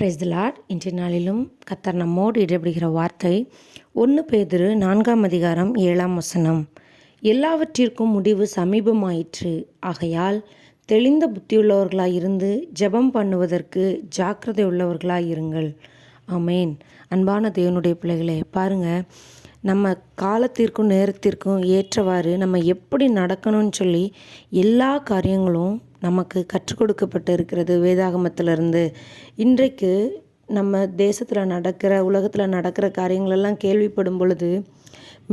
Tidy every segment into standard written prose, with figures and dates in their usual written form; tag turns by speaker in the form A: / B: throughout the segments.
A: Praise the Lord. இன்றைய நாளிலும் கர்த்தர் நம்மோடு இடைபடுகிற வார்த்தை 1 பேதுரு 4ஆம் அதிகாரம் 7ஆம் வசனம். எல்லாவற்றிற்கும் முடிவு சமீபமாயிற்று. ஆகையால் தெளிந்த புத்தியுள்ளவர்களாய் இருந்து ஜெபம் பண்ணுவதற்கு ஜாக்கிரதை உள்ளவர்களாய் இருங்கள். ஆமேன். அன்பான தேவனுடைய பிள்ளைகளே, பாருங்கள், நம்ம காலத்திற்கும் நேரத்திற்கும் ஏற்றவாறு நம்ம எப்படி நடக்கணும்னு சொல்லி எல்லா காரியங்களும் நமக்கு கற்றுக் கொடுக்கப்பட்டு இருக்கிறது வேதாகமத்திலிருந்து. இன்றைக்கு நம்ம தேசத்தில் நடக்கிற, உலகத்தில் நடக்கிற காரியங்களெல்லாம் கேள்விப்படும் பொழுது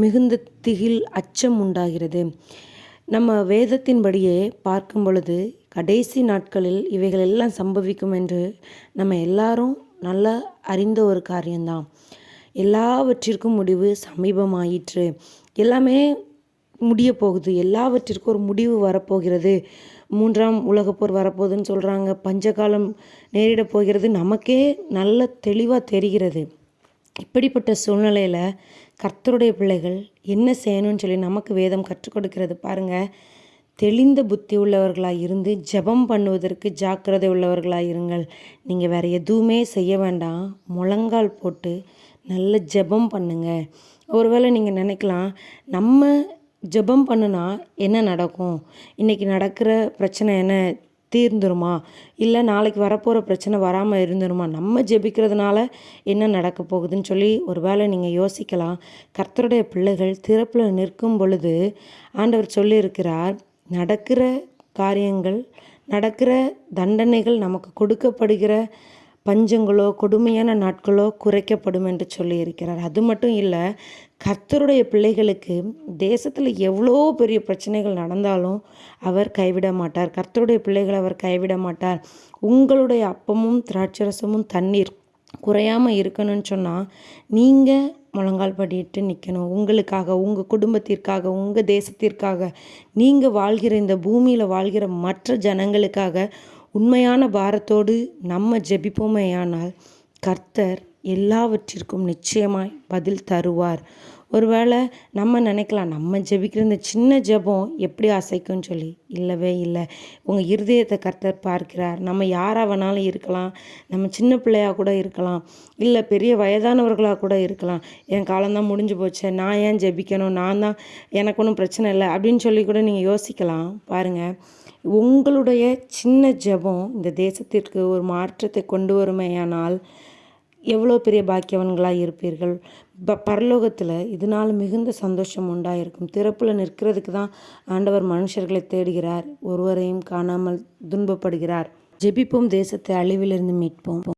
A: மிகுந்த திகில், அச்சம் உண்டாகிறது. நம்ம வேதத்தின்படியே பார்க்கும் பொழுது கடைசி நாட்களில் இவைகள் எல்லாம் சம்பவிக்கும் என்று நம்ம எல்லாரும் நல்லா அறிந்த ஒரு காரியம்தான். எல்லாவற்றிற்கும் முடிவு சமீபமாயிற்று. எல்லாமே முடிய போகுது. எல்லாவற்றிற்கும் ஒரு முடிவு வரப்போகிறது. 3ஆம் உலகப்போர் வரப்போகுதுன்னு சொல்கிறாங்க. பஞ்சகாலம் நேரிட போகிறது. நமக்கே நல்ல தெளிவாக தெரிகிறது. இப்படிப்பட்ட சூழ்நிலையில் கர்த்தருடைய பிள்ளைகள் என்ன செய்யணும்னு சொல்லி நமக்கு வேதம் கற்றுக் கொடுக்கிறது. பாருங்கள், தெளிந்த புத்தி உள்ளவர்களாக இருந்து ஜெபம் பண்ணுவதற்கு ஜாக்கிரதை உள்ளவர்களாக இருங்கள். நீங்கள் வேறு எதுவுமே செய்ய வேண்டாம். முழங்கால் போட்டு நல்ல ஜெபம் பண்ணுங்க. ஒருவேளை நீங்கள் நினைக்கலாம், நம்ம ஜெபம் பண்ணுனா என்ன நடக்கும்? இன்றைக்கி நடக்கிற பிரச்சனை என்ன தீர்ந்துருமா? இல்லை நாளைக்கு வரப்போகிற பிரச்சனை வராமல் இருந்துருமா? நம்ம ஜெபிக்கிறதுனால என்ன நடக்க போகுதுன்னு சொல்லி ஒரு வேளை நீங்கள் யோசிக்கலாம். கர்த்தருடைய பிள்ளைகள் திறப்பில் நிற்கும் பொழுது ஆண்டவர் சொல்லியிருக்கிறார், நடக்கிற காரியங்கள், நடக்கிற தண்டனைகள், நமக்கு கொடுக்கப்படுகிற பஞ்சங்களோ கொடுமையான நாட்களோ குறைக்கப்படும் என்று சொல்லியிருக்கிறார். அது மட்டும் இல்லை, கர்த்தருடைய பிள்ளைகளுக்கு தேசத்தில் எவ்வளோ பெரிய பிரச்சனைகள் நடந்தாலும் அவர் கைவிட மாட்டார். கர்த்தருடைய பிள்ளைகளை அவர் கைவிட மாட்டார். உங்களுடைய அப்பமும் திராட்சரசமும் தண்ணீர் குறையாமல் இருக்கணும்னு சொன்னால் நீங்கள் முழங்கால் படிட்டு நிற்கணும். உங்களுக்காக, உங்கள் குடும்பத்திற்காக, உங்கள் தேசத்திற்காக, நீங்கள் வாழ்கிற இந்த பூமியில் வாழ்கிற மற்ற ஜனங்களுக்காக உண்மையான பாரத்தோடு நம்ம ஜெபிப்போமேயானால் கர்த்தர் எல்லாவற்றிற்கும் நிச்சயமாய் பதில் தருவார். ஒருவேளை நம்ம நினைக்கலாம், நம்ம ஜெபிக்கிற இந்த சின்ன ஜெபம் எப்படி அசைக்கும்னு சொல்லி. இல்லவே இல்லை. உங்கள் இருதயத்தை கர்த்தர் பார்க்கிறார். நம்ம யாராக வேணாலும் இருக்கலாம். நம்ம சின்ன பிள்ளையாக கூட இருக்கலாம். இல்லை பெரிய வயதானவர்களாக கூட இருக்கலாம். என் காலம்தான் முடிஞ்சு போச்சு, நான் ஏன் ஜெபிக்கணும், நான் தான், எனக்கு ஒன்றும் பிரச்சனை இல்லை அப்படின்னு சொல்லி கூட நீங்கள் யோசிக்கலாம். பாருங்கள், உங்களுடைய சின்ன ஜெபம் இந்த தேசத்திற்கு ஒரு மாற்றத்தை கொண்டு வருமேயானால் எவ்வளோ பெரிய பாக்கியவன்களாக இருப்பீர்கள். பரலோகத்தில் இதனால் மிகுந்த சந்தோஷம் உண்டாயிருக்கும். திறப்பில் நிற்கிறதுக்கு தான் ஆண்டவர் மனுஷர்களை தேடுகிறார். ஒருவரையும் காணாமல் துன்பப்படுகிறார். ஜெபிப்போம், தேசத்தை அழிவிலிருந்து மீட்போம்.